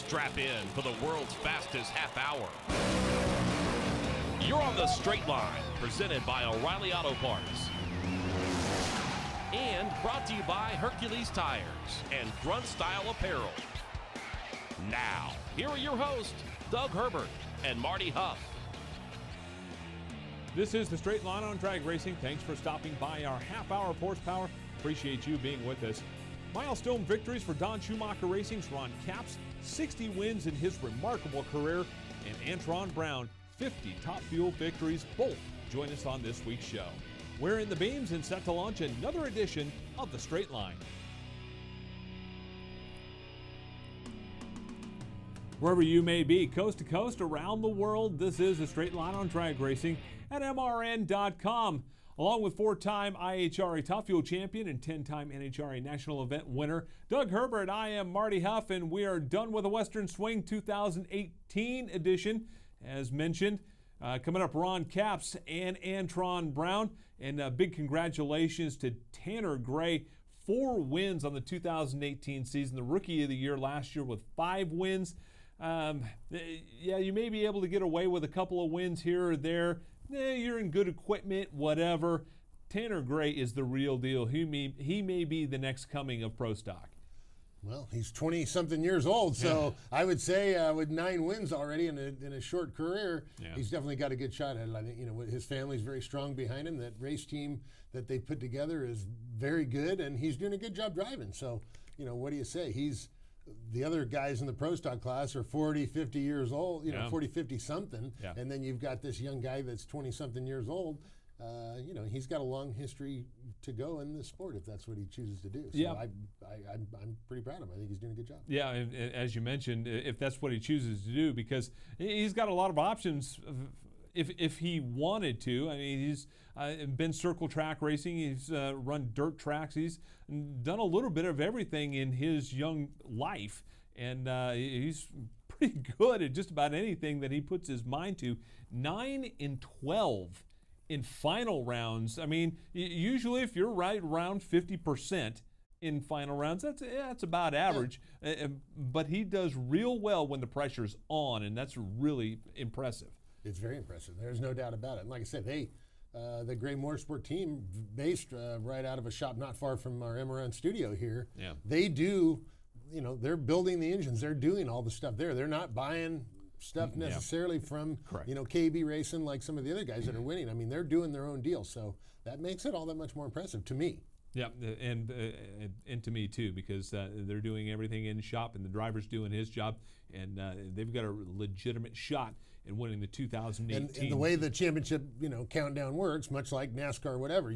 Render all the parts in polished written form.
Strap in for the world's fastest half hour. You're on the Straight Line, presented by O'Reilly Auto Parts. And brought to you by Hercules Tires and Grunt Style Apparel. Now, here are your hosts, Doug Herbert and Marty Huff. This is the Straight Line on Drag Racing. Thanks for stopping by our half-hour of horsepower. Appreciate you being with us. Milestone victories for Don Schumacher Racing's Ron Capps, 60 wins in his remarkable career, and Antron Brown, 50 Top Fuel victories. Both join us on this week's show. We're in the beams and set to launch another edition of the Straight Line. Wherever you may be, coast to coast, around the world, this is the Straight Line on Drag Racing at MRN.com. Along with four-time IHRA Top Fuel champion and 10-time NHRA National Event winner, Doug Herbert, I am Marty Huff, and we are done with the Western Swing 2018 edition. As mentioned, coming up, Ron Capps and Antron Brown. And big congratulations to Tanner Gray. 4 wins on the 2018 season, the Rookie of the Year last year with 5 wins. Yeah, you may be able to get away with a couple of wins here or there. You're in good equipment, whatever. Tanner Gray is the real deal. He may be the next coming of Pro Stock. Well, he's 20-something years old, so I would say with 9 wins already in a short career, he's definitely got a good shot at it. I think his family's very strong behind him. That race team that they put together is very good, and he's doing a good job driving. So, what do you say? The other guys in the Pro Stock class are 40, 50 years old, 40, 50 something, and then you've got this young guy that's 20-something years old. He's got a long history to go in this sport if that's what he chooses to do. So I'm pretty proud of him. I think he's doing a good job. Yeah, and as you mentioned, if that's what he chooses to do, because he's got a lot of options if he wanted to. I mean, he's been circle track racing. He's run dirt tracks. He's done a little bit of everything in his young life, and he's pretty good at just about anything that he puts his mind to. 9 in 12 in final rounds. I mean, usually if you're right around 50% in final rounds, that's about average. But he does real well when the pressure's on, and that's really impressive. It's very impressive. There's no doubt about it. And like I said, the Gray Motorsport team, based right out of a shop not far from our MRN studio here, they do, they're building the engines. They're doing all the stuff there. They're not buying stuff necessarily from, KB Racing like some of the other guys that are winning. I mean, they're doing their own deal. So that makes it all that much more impressive to me. Yeah, and to me too, because they're doing everything in shop and the driver's doing his job, and they've got a legitimate shot in winning the 2018. And the way the championship, countdown works, much like NASCAR or whatever,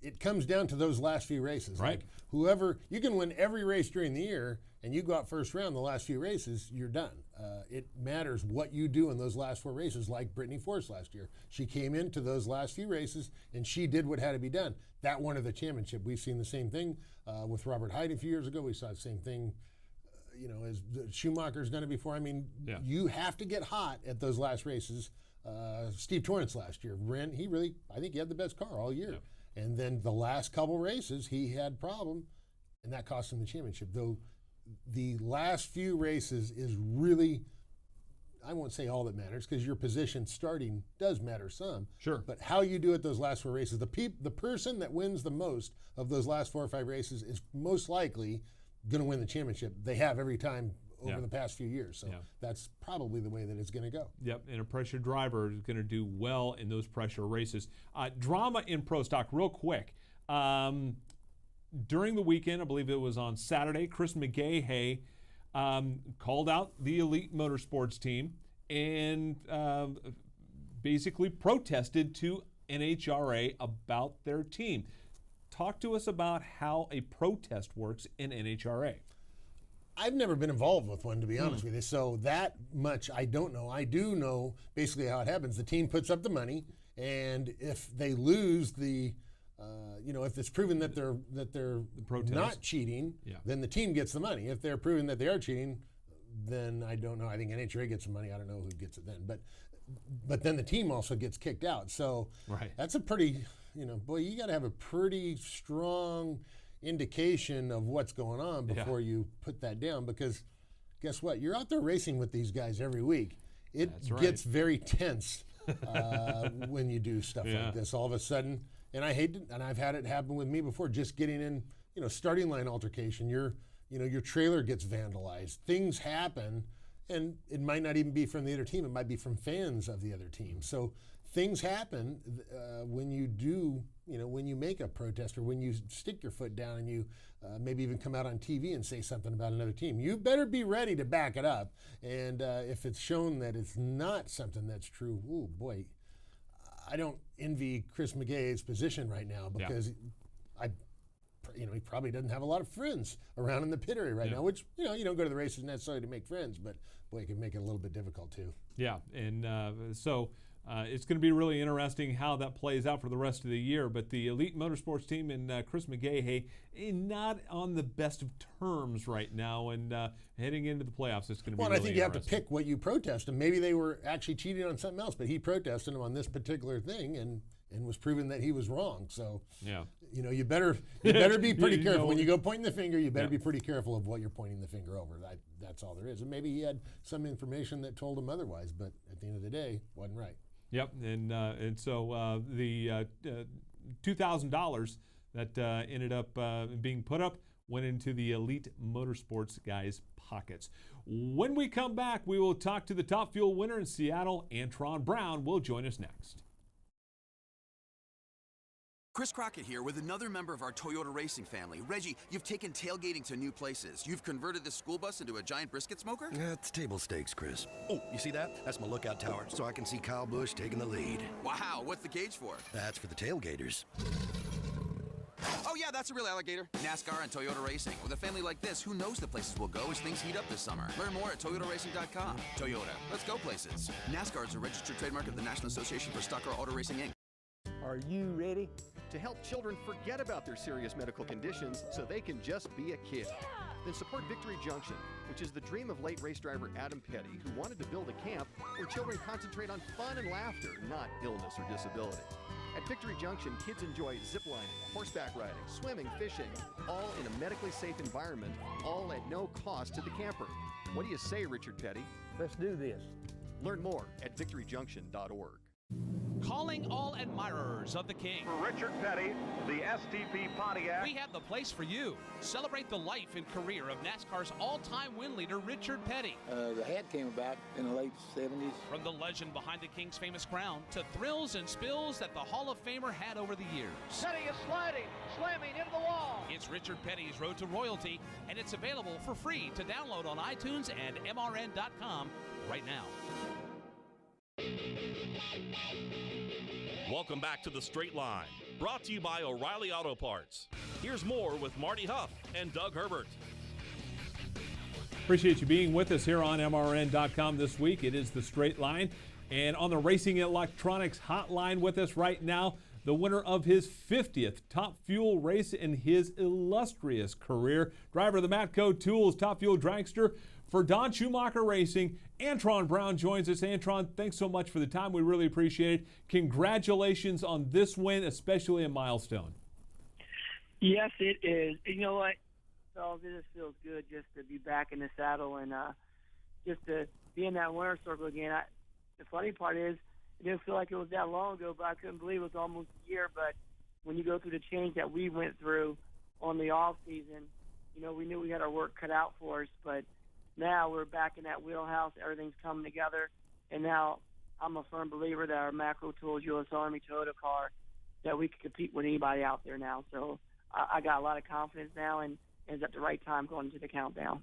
it comes down to those last few races. Right. Like whoever, you can win every race during the year, and you go out first round the last few races, you're done. It matters what you do in those last 4 races, like Brittany Force last year. She came into those last few races, and she did what had to be done. That won her the championship. We've seen the same thing with Robert Hyde a few years ago. We saw the same thing, as Schumacher's done it before. I mean, you have to get hot at those last races. Steve Torrance last year, I think he had the best car all year. Yeah. And then the last couple races, he had problem, and that cost him the championship. Though the last few races is really, I won't say all that matters, because your position starting does matter some. Sure. But how you do it those last 4 races, the person that wins the most of those last 4 or 5 races is most likely going to win the championship. They have every time over the past few years. So that's probably the way that it's going to go. Yep, and a pressure driver is going to do well in those pressure races. Drama in Pro Stock, real quick. During the weekend, I believe it was on Saturday, Chris McGahey called out the Elite Motorsports team and basically protested to NHRA about their team. Talk to us about how a protest works in NHRA. I've never been involved with one, to be honest with you, so that much I don't know. I do know basically how it happens. The team puts up the money, and if they lose if it's proven that they're not cheating, then the team gets the money. If they're proven that they are cheating, then I don't know. I think NHRA gets the money. I don't know who gets it then, but then the team also gets kicked out. So that's a pretty, you got to have a pretty strong indication of what's going on before you put that down, because guess what? You're out there racing with these guys every week. It right. gets very tense when you do stuff like this. All of a sudden, and I hate it, and I've had it happen with me before. Just getting in, starting line altercation. Your trailer gets vandalized. Things happen, and it might not even be from the other team. It might be from fans of the other team. So things happen when you do. When you make a protest or when you stick your foot down and you maybe even come out on TV and say something about another team. You better be ready to back it up. And if it's shown that it's not something that's true, oh boy, I don't envy Chris McGay's position right now because he probably doesn't have a lot of friends around in the pit area right now, which, you don't go to the races necessarily to make friends, but boy, it can make it a little bit difficult too. Yeah, and so it's going to be really interesting how that plays out for the rest of the year. But the Elite Motorsports team and Chris McGay, not on the best of terms right now. And heading into the playoffs, it's going to be really I think you have to pick what you protest. And maybe they were actually cheating on something else, but he protested them on this particular thing and was proven that he was wrong. So, you better be pretty careful. When you go pointing the finger, you better be pretty careful of what you're pointing the finger over. That's all there is. And maybe he had some information that told him otherwise, but at the end of the day, wasn't right. Yep, and so the $2,000 that ended up being put up went into the Elite Motorsports guys' pockets. When we come back, we will talk to the Top Fuel winner in Seattle. Antron Brown will join us next. Chris Crockett here with another member of our Toyota Racing family. Reggie, you've taken tailgating to new places. You've converted this school bus into a giant brisket smoker? Yeah, it's table stakes, Chris. Oh, you see that? That's my lookout tower, so I can see Kyle Busch taking the lead. Wow, what's the cage for? That's for the tailgaters. Oh yeah, that's a real alligator. NASCAR and Toyota Racing. With a family like this, who knows the places we'll go as things heat up this summer. Learn more at toyotaracing.com. Toyota, let's go places. NASCAR is a registered trademark of the National Association for Stock Car Auto Racing, Inc. Are you ready? To help children forget about their serious medical conditions so they can just be a kid. Then support Victory Junction, which is the dream of late race driver Adam Petty, who wanted to build a camp where children concentrate on fun and laughter, not illness or disability. At Victory Junction, kids enjoy ziplining, horseback riding, swimming, fishing, all in a medically safe environment, all at no cost to the camper. What do you say, Richard Petty? Let's do this. Learn more at victoryjunction.org. Calling all admirers of the King. For Richard Petty, the STP Pontiac. We have the place for you. Celebrate the life and career of NASCAR's all-time win leader, Richard Petty. The hat came about in the late 70s. From the legend behind the King's famous crown to thrills and spills that the Hall of Famer had over the years. Petty is sliding, slamming into the wall. It's Richard Petty's Road to Royalty, and it's available for free to download on iTunes and MRN.com right now. Welcome back to The Straight Line, brought to you by O'Reilly Auto Parts. Here's more with Marty Huff and Doug Herbert. Appreciate you being with us here on MRN.com this week. It is The Straight Line. And on the Racing Electronics hotline with us right now, the winner of his 50th Top Fuel race in his illustrious career, driver of the Matco Tools Top Fuel Dragster for Don Schumacher Racing. Antron Brown joins us. Antron, thanks so much for the time. We really appreciate it. Congratulations on this win, especially a milestone. Yes, it is. You know what, fellas, it just feels good just to be back in the saddle and just to be in that winner's circle again. The funny part is, it didn't feel like it was that long ago, but I couldn't believe it was almost a year. But when you go through the change that we went through on the off season, we knew we had our work cut out for us, but now we're back in that wheelhouse. Everything's coming together. And now I'm a firm believer that our Macro Tools U.S. Army Toyota car, that we can compete with anybody out there now. So I got a lot of confidence now, and it's at the right time going into the countdown.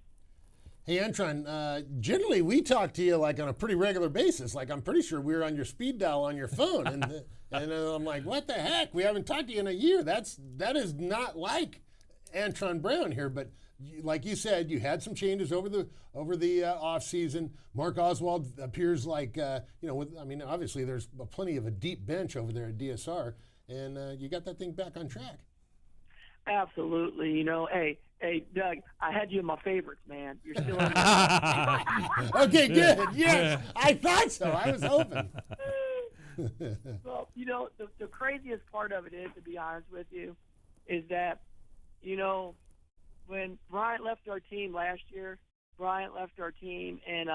Hey, Antron, generally we talk to you like on a pretty regular basis. Like I'm pretty sure we're on your speed dial on your phone. And I'm like, what the heck? We haven't talked to you in a year. That is not like Antron Brown here. But like you said, you had some changes over the off season. Mark Oswald appears like obviously there's plenty of a deep bench over there at DSR, and you got that thing back on track. Absolutely. Hey, Doug, I had you in my favorites, man. You're still in Okay, good. Yes, I thought so. I was hoping. Well, the craziest part of it is, to be honest with you, is that, when Bryant left our team last year, Bryant left our team, and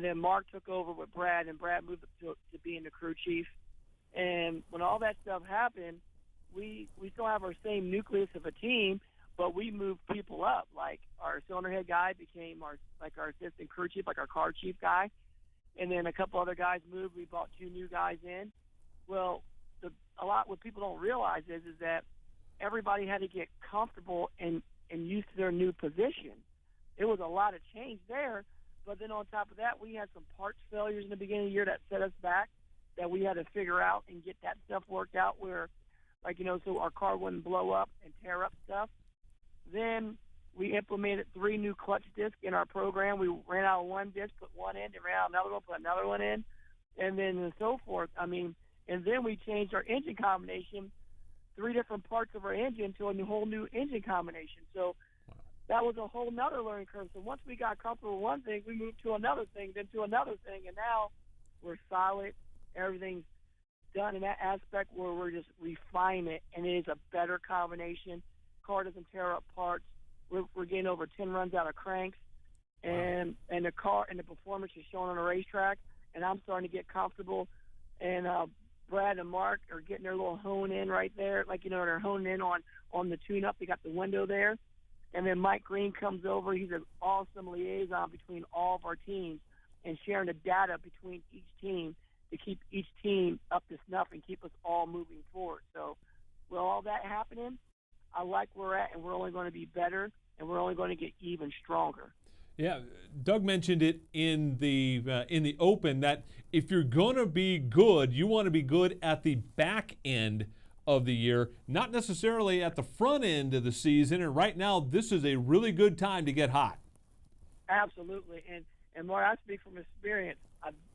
then Mark took over with Brad, and Brad moved up to being the crew chief. And when all that stuff happened, we still have our same nucleus of a team, but we moved people up. Like our cylinder head guy became our assistant crew chief, like our car chief guy. And then a couple other guys moved. We brought 2 new guys in. Well, what people don't realize is that everybody had to get comfortable and used to their new position. It was a lot of change there. But then on top of that, we had some parts failures in the beginning of the year that set us back, that we had to figure out and get that stuff worked out where, so our car wouldn't blow up and tear up stuff. Then we implemented 3 new clutch discs in our program. We ran out of one disc, put one in, and ran out another one, put another one in, and so forth. And then we changed our engine combination, 3 different parts of our engine to a whole new engine combination. So that was a whole nother learning curve. So once we got comfortable with one thing, we moved to another thing, then to another thing, and now we're solid. Everything's done in that aspect where we're just refining it, and it is a better combination. Car doesn't tear up parts. We're getting over 10 runs out of cranks, and the car and the performance is shown on the racetrack, and I'm starting to get comfortable. And Brad and Mark are getting their little hone in right there, they're honing in on the tune-up. They got the window there. And then Mike Green comes over. He's an awesome liaison between all of our teams and sharing the data between each team to keep each team up to snuff and keep us all moving forward. So with all that happening, I like where we're at, and we're only going to be better, and we're only going to get even stronger. Yeah, Doug mentioned it in the open that if you're going to be good, you want to be good at the back end of the year, not necessarily at the front end of the season. And right now, this is a really good time to get hot. Absolutely, and Mark, I speak from experience.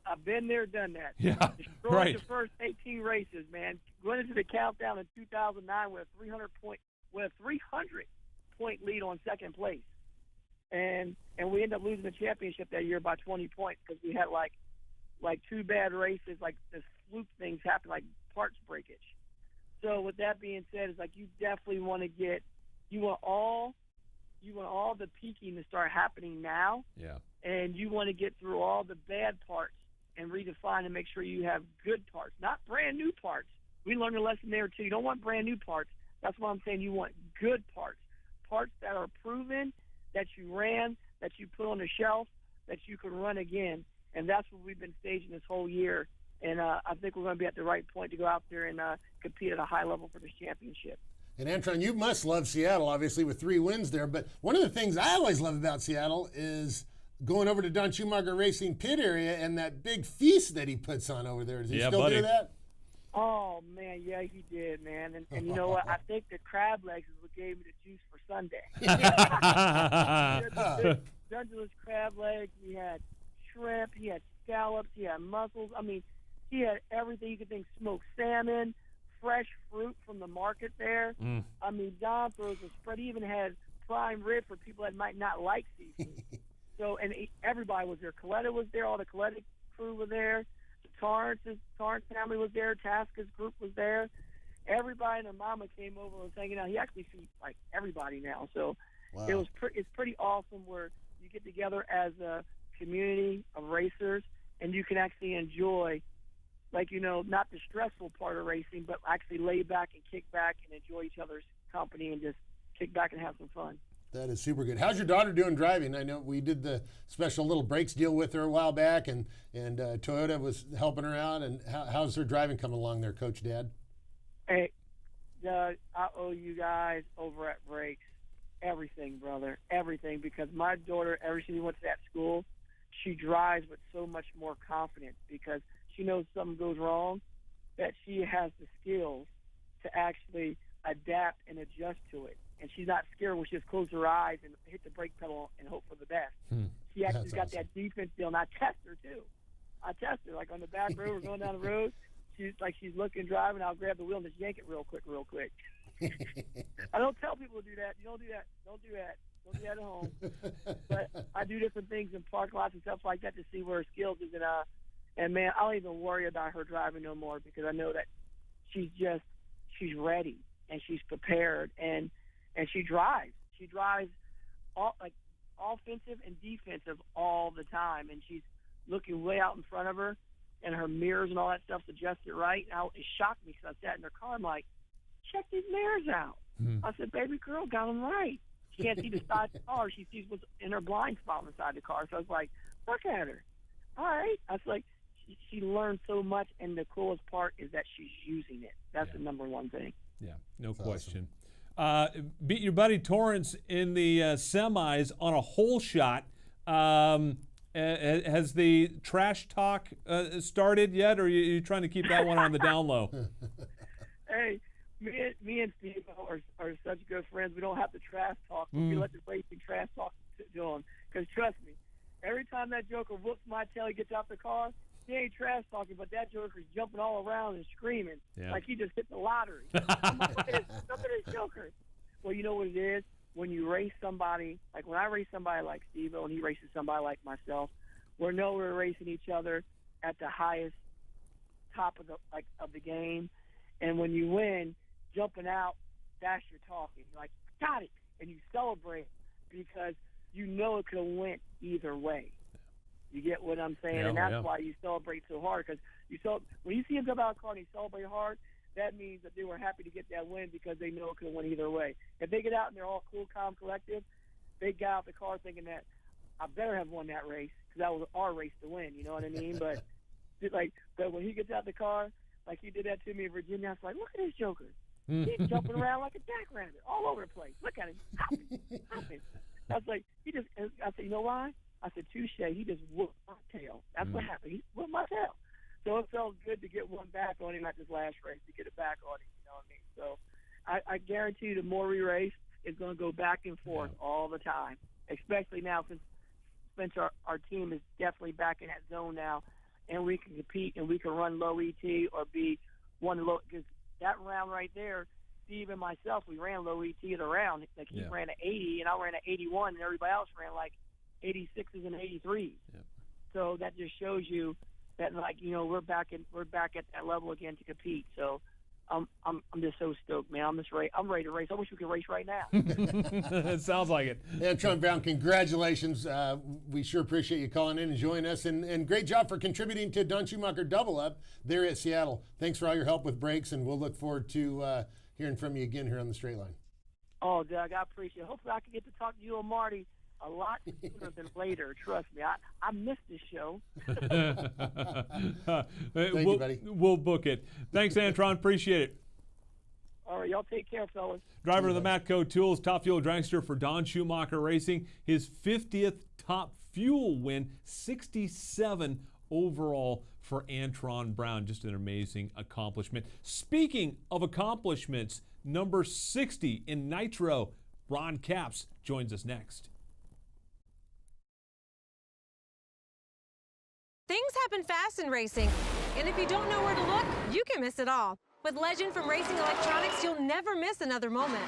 I've been there, done that. Yeah, destroyed right. the first 18 races, man. Going into the countdown in 2009 with a 300-point lead on second place, and we ended up losing the championship that year by 20 points because we had like 2 bad races, like this fluke things happen, like parts breakage. So with that being said, it's like you definitely want all the peaking to start happening now. Yeah. And you want to get through all the bad parts and redefine and make sure you have good parts, not brand new parts. We learned a lesson there too. You don't want brand new parts. That's why I'm saying you want good parts that are proven, that you ran, that you put on the shelf, that you can run again. And that's what we've been staging this whole year. And I think we're going to be at the right point to go out there and compete at a high level for this championship. And Antron, you must love Seattle, obviously, with 3 wins there. But one of the things I always love about Seattle is going over to Don Schumacher Racing pit area and that big feast that he puts on over there. Does he still do that? Oh, man, yeah, he did, man. And you know what? I think the crab legs is what gave me the juice for Sunday. Dungeness crab legs. We had shrimp. He had scallops. He had mussels. I mean, he had everything you could think. Smoked salmon, fresh fruit from the market there. I mean, Don throws a spread. He even had prime rib for people that might not like seafood. So, and everybody was there. Coletta was there. All the Coletta crew were there. Torrance family was there. Tasca's group was there. Everybody and their mama came over and was hanging out. He actually feeds like everybody now. So wow. It's pretty awesome where you get together as a community of racers and you can actually enjoy, not the stressful part of racing, but actually lay back and kick back and enjoy each other's company and just kick back and have some fun. That is super good. How's your daughter doing driving? I know we did the special little brakes deal with her a while back, and Toyota was helping her out. And how's her driving coming along there, Coach Dad? Hey, Doug, I owe you guys over at Brakes everything, brother, everything. Because my daughter, ever since she went to that school, she drives with so much more confidence because she knows something goes wrong, that she has the skills to actually adapt and adjust to it. And she's not scared when she just closes her eyes and hit the brake pedal and hope for the best. She actually got that defense deal, and I test her too. I test her like on the back road, we're going down the road. She's looking, driving. I'll grab the wheel and just yank it real quick. I don't tell people to do that. You don't do that. Don't do that. Don't do that at home. But I do different things in parking lots and stuff like that to see where her skills is. And man, I don't even worry about her driving no more because I know that she's ready and she's prepared and she drives. She drives all offensive and defensive all the time, and she's looking way out in front of her, and her mirrors and all that stuff's adjusted right. Now, it shocked me because I sat in her car. I'm like, check these mirrors out. I said, baby girl got them right. She can't see the side of the car. She sees what's in her blind spot on the side of the car. So I was like, look at her. All right. I was like, she learned so much, and the coolest part is that she's using it. That's the number one thing. Yeah, no question. Awesome. Beat your buddy Torrance in the semis on a hole shot. Has the trash talk started yet, or are you trying to keep that one on the down low? Hey, me and Steve are such good friends. We don't have to trash talk. We let the racing trash talk to him. Because trust me, every time that joker whoops my tail, he gets out the car, he ain't trash talking, but that joker's jumping all around and screaming like he just hit the lottery. Look at this joker. Well, you know what it is? When you race somebody, like when I race somebody like Steve-O and he races somebody like myself, we're racing each other at the highest top of the game. And when you win, jumping out, that's your talking. You're like, got it. And you celebrate because you know it could have went either way. You get what I'm saying? And that's why you celebrate so hard. Because when you see him come out of the car and he celebrate hard, that means that they were happy to get that win because they know it could have went either way. If they get out and they're all cool, calm, collective, they got out the car thinking that I better have won that race because that was our race to win. You know what I mean? But when he gets out the car, like he did that to me in Virginia, I was like, look at this joker. He's jumping around like a jackrabbit all over the place. Look at him. Hopping. I was like, I said, you know why? I said, touche. He just whooped my tail. That's what happened. He whooped my tail. So it felt good to get one back on him at this last race, to get it back on him, you know what I mean? So I guarantee you the more we race, it's going to go back and forth all the time, especially now since our team is definitely back in that zone now, and we can compete and we can run low ET or be one low, because that round right there, Steve and myself, we ran low ET of the round. Like he ran an 80 and I ran an 81, and everybody else ran like 86s and 83s. Yep. So that just shows you that, like, you know, we're back at that level again to compete. So I'm just so stoked, man. I'm ready to race. I wish we could race right now. It sounds like it. Antron Brown, congratulations. We sure appreciate you calling in and joining us, and great job for contributing to Don Schumacher Double Up there at Seattle. Thanks for all your help with brakes, and we'll look forward to hearing from you again here on the Straight Line. Oh, Doug, I appreciate it. Hopefully I can get to talk to you and Marty a lot sooner than later. Trust me, I missed this show. Thank you, buddy. We'll book it. Thanks, Antron. Appreciate it. All right, y'all take care, fellas. Driver of the Matco Tools Top Fuel Dragster for Don Schumacher Racing. His 50th Top Fuel win, 67 overall for Antron Brown. Just an amazing accomplishment. Speaking of accomplishments, number 60 in Nitro, Ron Capps joins us next. Things happen fast in racing, and if you don't know where to look, you can miss it all. With Legend from Racing Electronics, you'll never miss another moment.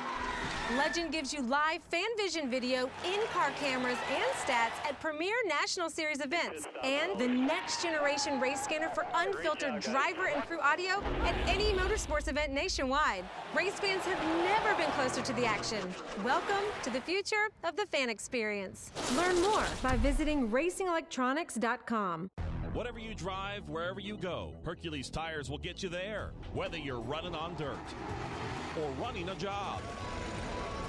Legend gives you live fan vision video, in-car cameras, and stats at premier National Series events, and the next generation race scanner for unfiltered driver and crew audio at any motorsports event nationwide. Race fans have never been closer to the action. Welcome to the future of the fan experience. Learn more by visiting racingelectronics.com. Whatever you drive, wherever you go, Hercules Tires will get you there, whether you're running on dirt or running a job.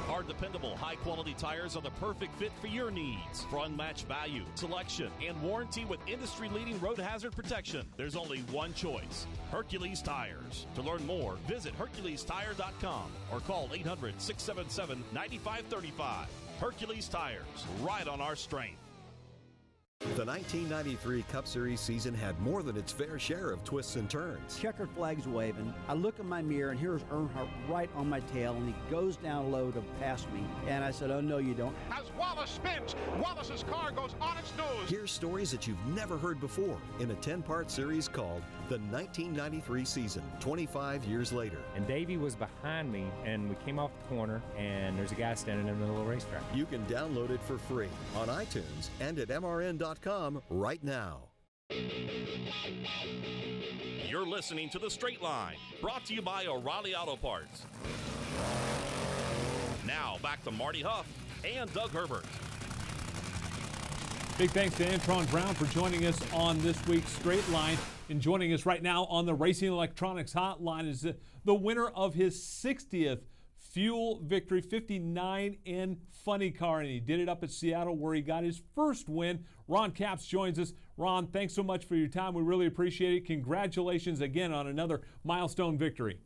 Our dependable, high-quality tires are the perfect fit for your needs. For unmatched value, selection, and warranty with industry-leading road hazard protection, there's only one choice, Hercules Tires. To learn more, visit HerculesTire.com or call 800-677-9535. Hercules Tires, right on our strength. The 1993 Cup Series season had more than its fair share of twists and turns. Checkered flags waving. I look in my mirror, and here's Earnhardt right on my tail, and he goes down low to pass me. And I said, oh, no, you don't. As Wallace spins, Wallace's car goes on its nose. Here's stories that you've never heard before in a 10-part series called The 1993 Season, 25 years later. And Davey was behind me, and we came off the corner, and there's a guy standing in the middle of the racetrack. You can download it for free on iTunes and at MRN.com right now. You're listening to The Straight Line, brought to you by O'Reilly Auto Parts. Now back to Marty Huff and Doug Herbert. Big thanks to Antron Brown for joining us on this week's Straight Line. And joining us right now on the Racing Electronics Hotline is the winner of his 60th Fuel Victory 59 in Funny Car, and he did it up at Seattle where he got his first win. Ron Capps joins us. Ron, thanks so much for your time. We really appreciate it. Congratulations again on another milestone victory.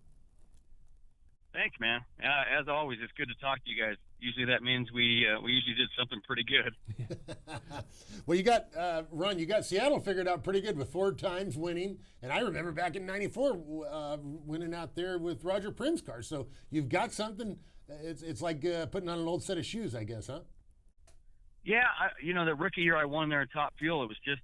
Thanks, man. As always, it's good to talk to you guys. Usually that means we usually did something pretty good. Well, you got, Ron, you got Seattle figured out pretty good with 4 times winning. And I remember back in '94 winning out there with Roger Prince's car. So you've got something. It's like putting on an old set of shoes, I guess, huh? Yeah, the rookie year I won there in Top Fuel, it was just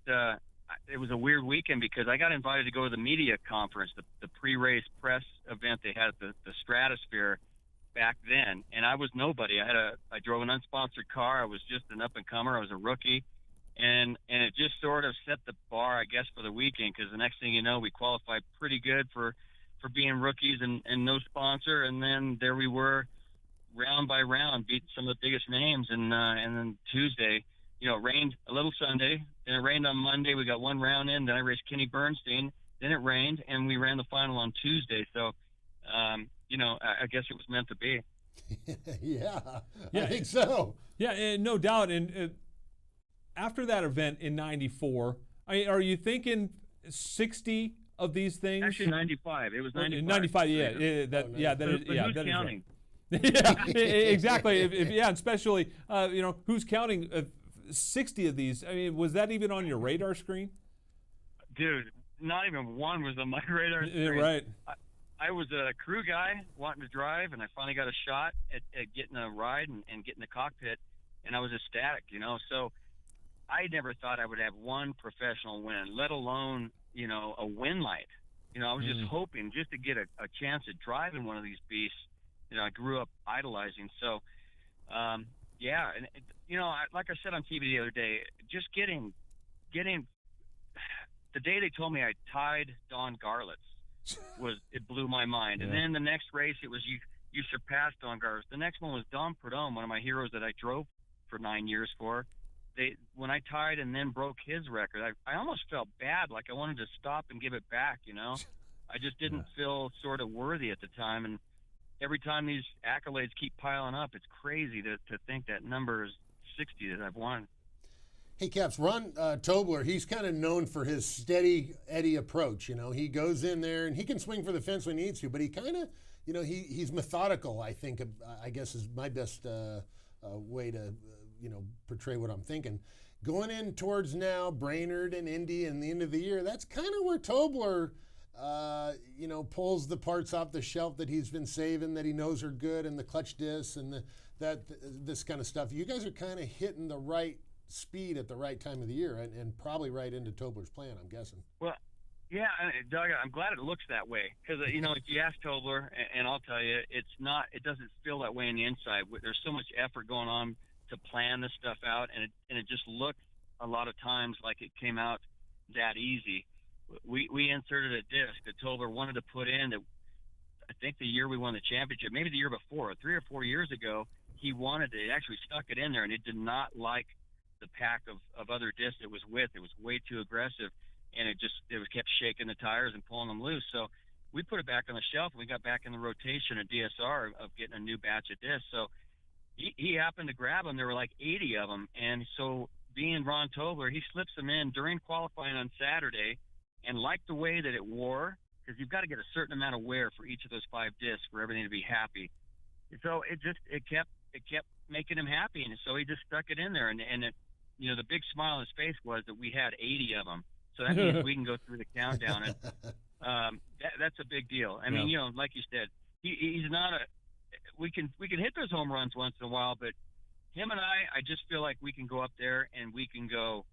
it was a weird weekend because I got invited to go to the media conference, the pre-race press event they had at the Stratosphere back then, and I was nobody. I drove an unsponsored car. I was just an up-and-comer. I was a rookie, and it just sort of set the bar, I guess, for the weekend, because the next thing you know, we qualified pretty good for being rookies and no sponsor, and then there we were, round by round, beat some of the biggest names, and then Tuesday, it rained a little Sunday, then it rained on Monday. We got one round in, then I raced Kenny Bernstein, then it rained, and we ran the final on Tuesday. So, I guess it was meant to be. Yeah, I think so. Yeah, and no doubt. And after that event in '94, are you thinking 60 of these things? Actually, 95. It was 95. 95, yeah. Who's counting? Yeah, exactly. Especially, who's counting 60 of these? I mean, was that even on your radar screen? Dude, not even one was on my radar screen. Right. I was a crew guy wanting to drive, and I finally got a shot at getting a ride and getting the cockpit, and I was ecstatic, So I never thought I would have one professional win, let alone, a win light. I was just hoping just to get a chance at driving one of these beasts. I grew up idolizing. So, and like I said on TV the other day, just getting the day they told me I tied Don Garlitz it blew my mind. Yeah. And then the next race, it was you surpassed Don Garlitz. The next one was Dom Prudhomme, one of my heroes that I drove for 9 years for. When I tied and then broke his record, I almost felt bad, like I wanted to stop and give it back. I just didn't feel sort of worthy at the time, and every time these accolades keep piling up, it's crazy to think that number is 60 that I've won. Hey, Caps, Ron Tobler, he's kind of known for his steady Eddie approach. He goes in there and he can swing for the fence when he needs to, but he kind of, he's methodical, I think, I guess is my best way to, portray what I'm thinking. Going in towards now, Brainerd and Indy and the end of the year, that's kind of where Tobler pulls the parts off the shelf that he's been saving, that he knows are good, and the clutch discs and this kind of stuff. You guys are kind of hitting the right speed at the right time of the year, and probably right into Tobler's plan, I'm guessing. Well, yeah, Doug, I'm glad it looks that way, because if you ask Tobler, and I'll tell you, it doesn't feel that way on the inside. There's so much effort going on to plan this stuff out, and it just looks a lot of times like it came out that easy. We inserted a disc that Tobler wanted to put in that I think the year we won the championship, maybe the year before, 3 or 4 years ago, he wanted it. He actually stuck it in there, and it did not like the pack of other discs it was with. It was way too aggressive, and it kept shaking the tires and pulling them loose. So we put it back on the shelf, and we got back in the rotation at DSR of getting a new batch of discs. So he happened to grab them. There were like 80 of them, and so being Ron Tobler, he slips them in during qualifying on Saturday, and liked the way that it wore, because you've got to get a certain amount of wear for each of those 5 discs for everything to be happy. So it kept making him happy, and so he just stuck it in there, and the big smile on his face was that we had 80 of them. So that means we can go through the countdown, and that's a big deal. I mean, like you said, he's not we can hit those home runs once in a while, but him and I just feel like we can go up there and we can go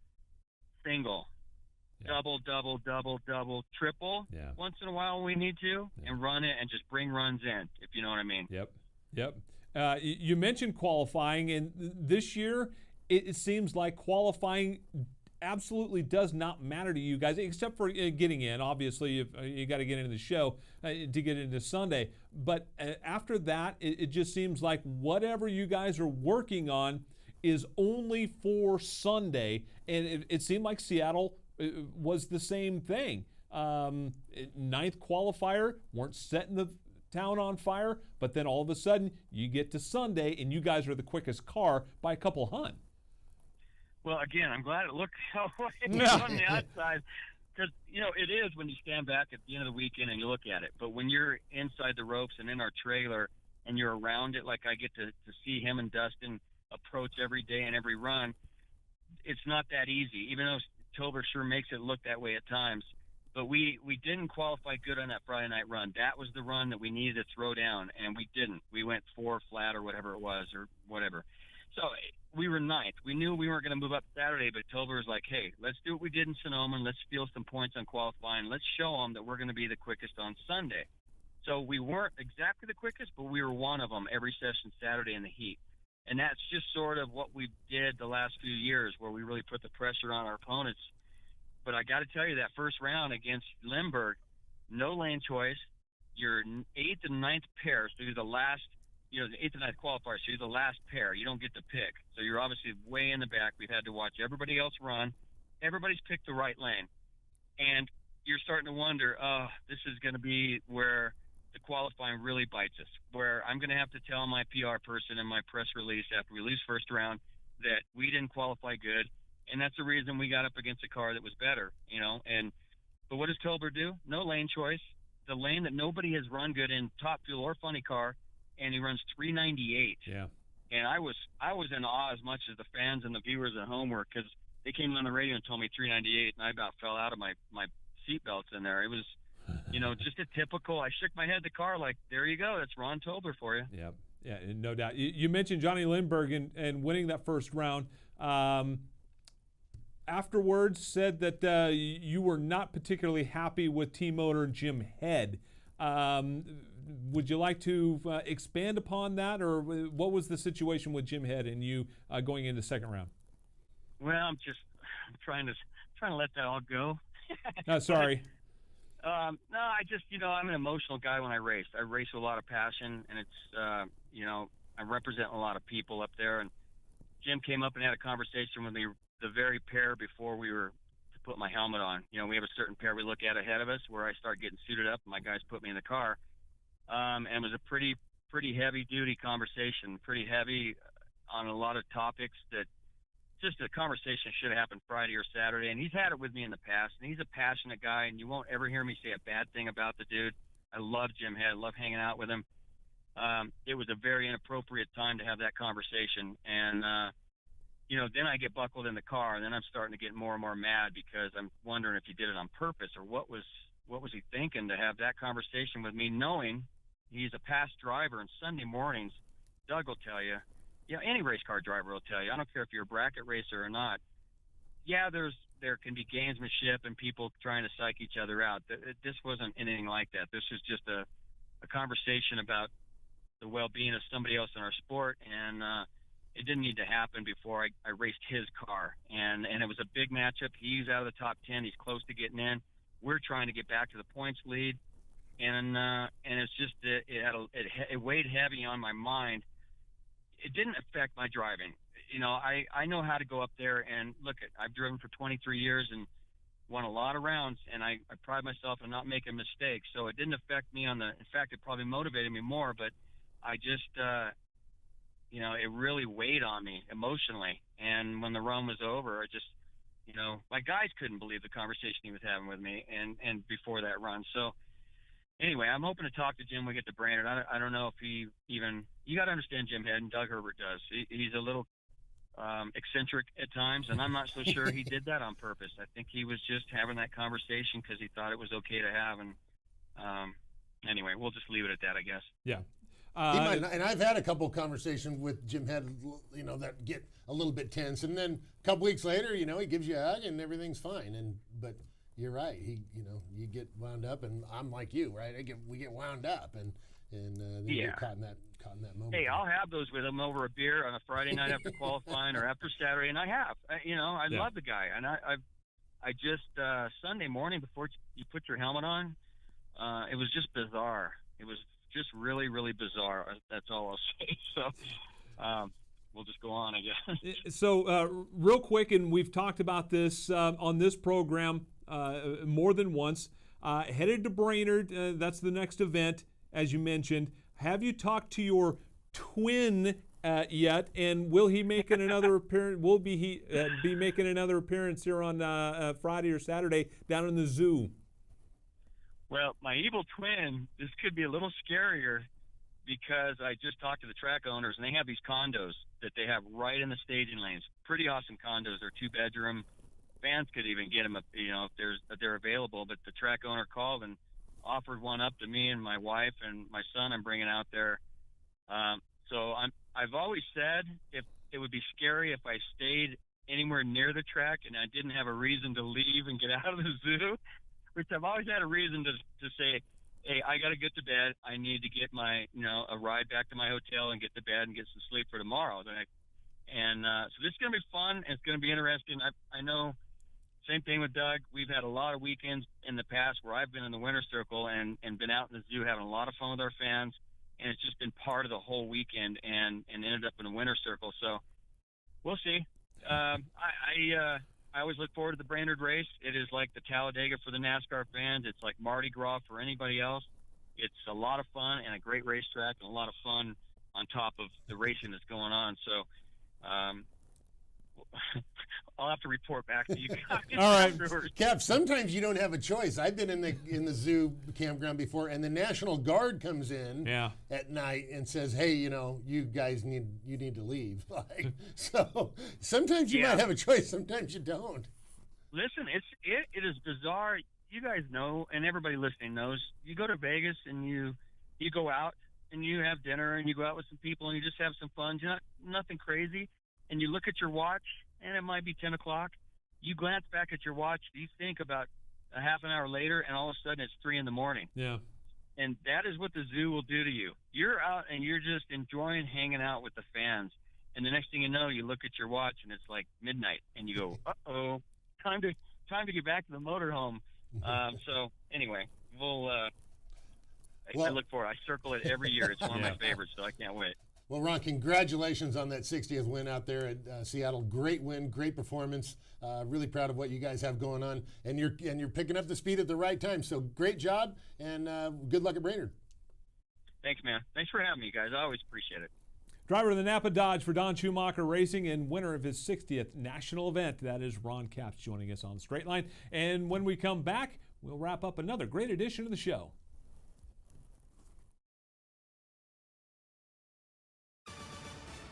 single, double, triple once in a while when we need to, and run it and just bring runs in, if you know what I mean. Yep. You mentioned qualifying, and this year it seems like qualifying absolutely does not matter to you guys, except for getting in. Obviously, you got to get into the show to get into Sunday. But after that, it just seems like whatever you guys are working on is only for Sunday, and it seemed like Seattle was the same thing. Ninth qualifier, weren't setting the town on fire, but then all of a sudden you get to Sunday and you guys are the quickest car by a couple hun. Well, again, I'm glad it looked that way on the outside, because it is when you stand back at the end of the weekend and you look at it. But when you're inside the ropes and in our trailer and you're around it, like I get to see him and Dustin approach every day and every run, it's not that easy. Even though Tolbert sure makes it look that way at times. But we didn't qualify good on that Friday night run. That was the run that we needed to throw down, and we didn't. We went 4 flat or whatever it was, or whatever. So we were ninth. We knew we weren't going to move up Saturday, but Tolbert was like, hey, let's do what we did in Sonoma, and let's steal some points on qualifying. Let's show them that we're going to be the quickest on Sunday. So we weren't exactly the quickest, but we were one of them every session Saturday in the heat. And that's just sort of what we did the last few years, where we really put the pressure on our opponents. But I got to tell you, that first round against Limburg, no lane choice. Your 8th and 9th pair, so you're the last, the 8th and 9th qualifier, so you're the last pair. You don't get to pick. So you're obviously way in the back. We've had to watch everybody else run. Everybody's picked the right lane. And you're starting to wonder, this is going to be where the qualifying really bites us, where I'm going to have to tell my PR person in my press release after we lose first round that we didn't qualify good. And that's the reason we got up against a car that was better, But what does Tolbert do? No lane choice. The lane that nobody has run good in, Top Fuel or Funny Car, and he runs 398. Yeah. And I was in awe as much as the fans and the viewers at home were, because they came on the radio and told me 398, and I about fell out of my seatbelts in there. It was, just a typical. I shook my head at the car like, there you go. That's Ron Tolbert for you. Yeah, no doubt. You mentioned Johnny Lindbergh and winning that first round. Afterwards said that you were not particularly happy with team owner Jim Head. Would you like to expand upon that, or what was the situation with Jim Head and you going into the second round? Well, I'm trying to let that all go. Sorry. No, I just, I'm an emotional guy when I race. I race with a lot of passion, and it's, I represent a lot of people up there. And Jim came up and had a conversation with me the very pair before we were to put my helmet on. We have a certain pair we look at ahead of us where I start getting suited up, and my guys put me in the car. And it was a pretty heavy-duty conversation, pretty heavy on a lot of topics that just a conversation should have happened Friday or Saturday. And he's had it with me in the past, and he's a passionate guy, and you won't ever hear me say a bad thing about the dude. I love Jim Head. I love hanging out with him. It was a very inappropriate time to have that conversation. And, then I get buckled in the car, and then I'm starting to get more and more mad because I'm wondering if he did it on purpose, or what was he thinking to have that conversation with me, knowing he's a past driver. And Sunday mornings, Doug will tell you, any race car driver will tell you, I don't care if you're a bracket racer or not. Yeah, there can be gamesmanship and people trying to psych each other out. This wasn't anything like that. This was just a conversation about the well-being of somebody else in our sport, and it didn't need to happen before I raced his car. And it was a big matchup. He's out of the top 10. He's close to getting in. We're trying to get back to the points lead, and it's just it weighed heavy on my mind. It didn't affect my driving. I know how to go up there and look at. I've driven for 23 years and won a lot of rounds, and I pride myself on not making mistakes. So it didn't affect me in fact, it probably motivated me more, but I just, it really weighed on me emotionally. And when the run was over, I just, my guys couldn't believe the conversation he was having with me and before that run. So anyway, I'm hoping to talk to Jim when we get to Brainerd. I don't know if he even, you got to understand Jim Head, and Doug Herbert does. He's a little eccentric at times, and I'm not so sure he did that on purpose. I think he was just having that conversation because he thought it was okay to have. And anyway, we'll just leave it at that, I guess. Yeah. And I've had a couple of conversations with Jim Head, that get a little bit tense, and then a couple weeks later, he gives you a hug and everything's fine. But you're right, you get wound up, and I'm like you, right? We get wound up, and then you get caught in that moment. Hey, I'll have those with him over a beer on a Friday night after qualifying or after Saturday, and I have. I love the guy, and I just Sunday morning before you put your helmet on, it was just bizarre. It was just really, really bizarre. That's all I'll say. So, we'll just go on, I guess. So real quick, and we've talked about this on this program more than once. Headed to Brainerd, that's the next event, as you mentioned. Have you talked to your twin yet? And will he make another appearance? Will he be making another appearance here on Friday or Saturday down in the zoo? Well, my evil twin, this could be a little scarier because I just talked to the track owners, and they have these condos that they have right in the staging lanes. Pretty awesome condos. They're 2-bedroom. Fans could even get them, if they're available. But the track owner called and offered one up to me and my wife and my son. I'm bringing out there. So I've always said if it would be scary if I stayed anywhere near the track and I didn't have a reason to leave and get out of the zoo, which I've always had a reason to say, hey, I got to get to bed. I need to get my, a ride back to my hotel and get to bed and get some sleep for tomorrow. So this is going to be fun, and it's going to be interesting. I know, same thing with Doug. We've had a lot of weekends in the past where I've been in the winter circle and been out in the zoo having a lot of fun with our fans, and it's just been part of the whole weekend and ended up in the winter circle. So we'll see. I always look forward to the Brainerd race. It is like the Talladega for the NASCAR fans. It's like Mardi Gras for anybody else. It's a lot of fun and a great racetrack and a lot of fun on top of the racing that's going on. So I'll have to report back to you guys. All right, Cap, sometimes you don't have a choice. I've been in the zoo campground before, and the National Guard comes in at night and says, hey, you guys need to leave. So sometimes you might have a choice, sometimes you don't. Listen, it is bizarre. You guys know, and everybody listening knows, you go to Vegas and you go out and you have dinner and you go out with some people and you just have some fun. Nothing crazy. And you look at your watch, and it might be 10 o'clock. You glance back at your watch, you think about a half an hour later, and all of a sudden it's 3 a.m. Yeah. And that is what the zoo will do to you. You're out, and you're just enjoying hanging out with the fans. And the next thing you know, you look at your watch, and it's like midnight, and you go, uh-oh, time to get back to the motorhome. So anyway, I look for it. I circle it every year. It's one of my favorites, so I can't wait. Well, Ron, congratulations on that 60th win out there at Seattle. Great win, great performance. Really proud of what you guys have going on, and you're picking up the speed at the right time. So great job, and good luck at Brainerd. Thanks, man. Thanks for having me, guys. I always appreciate it. Driver of the Napa Dodge for Don Schumacher Racing and winner of his 60th national event. That is Ron Capps joining us on the Straight Line. And when we come back, we'll wrap up another great edition of the show.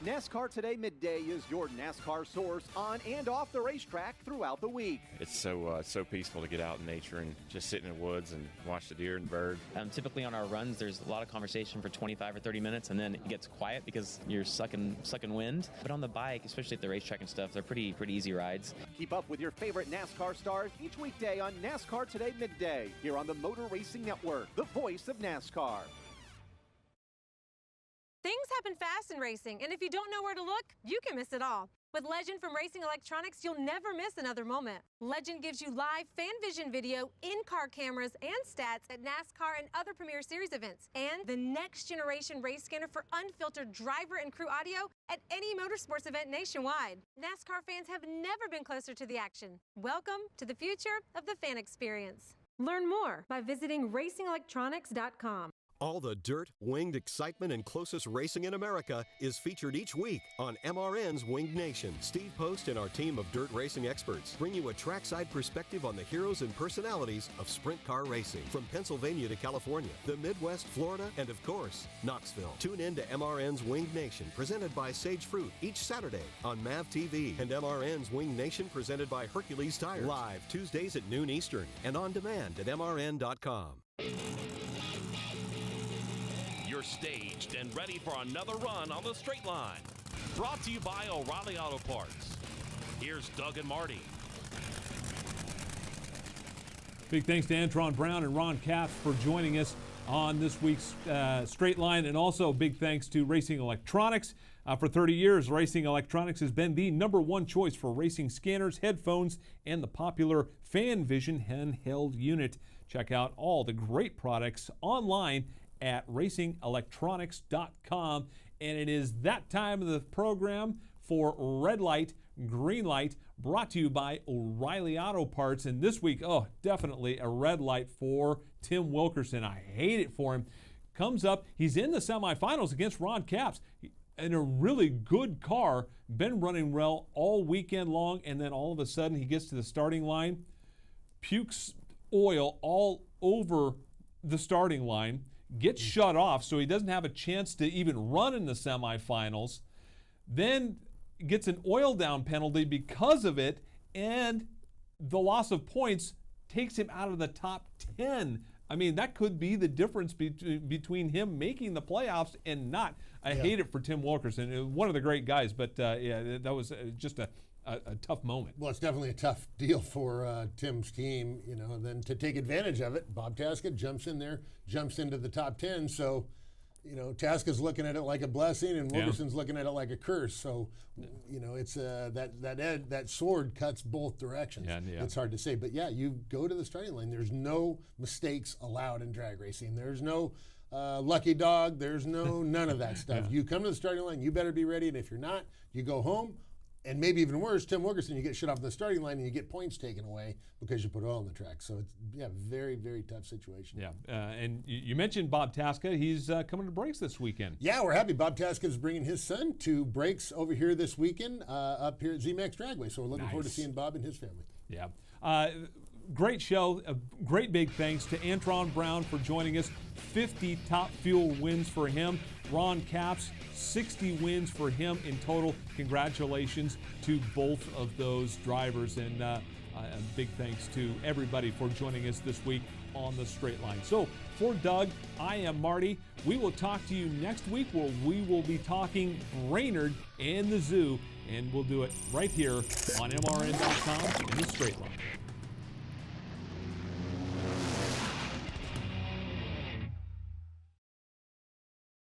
NASCAR Today Midday is your NASCAR source on and off the racetrack throughout the week. It's so peaceful to get out in nature and just sit in the woods and watch the deer and birds. Typically on our runs, there's a lot of conversation for 25 or 30 minutes, and then it gets quiet because you're sucking wind. But on the bike, especially at the racetrack and stuff, they're pretty easy rides. Keep up with your favorite NASCAR stars each weekday on NASCAR Today Midday here on the Motor Racing Network, the voice of NASCAR. Things happen fast in racing, and if you don't know where to look, you can miss it all. With Legend from Racing Electronics, you'll never miss another moment. Legend gives you live fan vision video, in-car cameras, and stats at NASCAR and other Premier Series events. And the next generation race scanner for unfiltered driver and crew audio at any motorsports event nationwide. NASCAR fans have never been closer to the action. Welcome to the future of the fan experience. Learn more by visiting racingelectronics.com. All the dirt, winged excitement, and closest racing in America is featured each week on MRN's Winged Nation. Steve Post and our team of dirt racing experts bring you a trackside perspective on the heroes and personalities of sprint car racing. From Pennsylvania to California, the Midwest, Florida, and of course, Knoxville. Tune in to MRN's Winged Nation, presented by Sage Fruit, each Saturday on MAV TV. And MRN's Winged Nation, presented by Hercules Tires. Live Tuesdays at noon Eastern and on demand at MRN.com. You're staged and ready for another run on the Straight Line. Brought to you by O'Reilly Auto Parts. Here's Doug and Marty. Big thanks to Antron Brown and Ron Capps for joining us on this week's Straight Line, and also big thanks to Racing Electronics. For 30 years, Racing Electronics has been the #1 choice for racing scanners, headphones, and the popular Fan Vision handheld unit. Check out all the great products online at racingelectronics.com. and it is that time of the program for Red Light, Green Light, brought to you by O'Reilly Auto Parts. And this week, definitely a red light for Tim Wilkerson. I hate it for him. Comes up, he's in the semifinals against Ron Capps in a really good car, been running well all weekend long, and then all of a sudden he gets to the starting line, pukes oil all over the starting line, gets shut off so he doesn't have a chance to even run in the semifinals, then gets an oil down penalty because of it, and the loss of points takes him out of the top 10. I mean, that could be the difference between him making the playoffs and not. I hate it for Tim Wilkerson, one of the great guys, but that was just a tough moment. Well, it's definitely a tough deal for Tim's team, and then to take advantage of it, Bob Tasca jumps in there, jumps into the top 10, so Tasca's looking at it like a blessing, and Wilkerson's looking at it like a curse. So, it's that sword cuts both directions. Yeah. It's hard to say, but you go to the starting line. There's no mistakes allowed in drag racing. There's no lucky dog. There's none of that stuff. You come to the starting line, you better be ready, and if you're not, you go home. And maybe even worse, Tim Wilkerson, you get shut off the starting line and you get points taken away because you put oil on the track. So it's very, very tough situation. Yeah, and you mentioned Bob Tasca. He's coming to Breaks this weekend. Yeah, we're happy. Bob Tasca is bringing his son to Breaks over here this weekend up here at ZMAX Dragway. So we're looking forward to seeing Bob and his family. Yeah. Great show. A great big thanks to Antron Brown for joining us. 50 Top Fuel wins for him. Ron Capps, 60 wins for him in total. Congratulations to both of those drivers, and a big thanks to everybody for joining us this week on the Straight Line. So for Doug, I am Marty. We will talk to you next week where we will be talking Brainerd and the Zoo, and we'll do it right here on MRN.com in the Straight Line.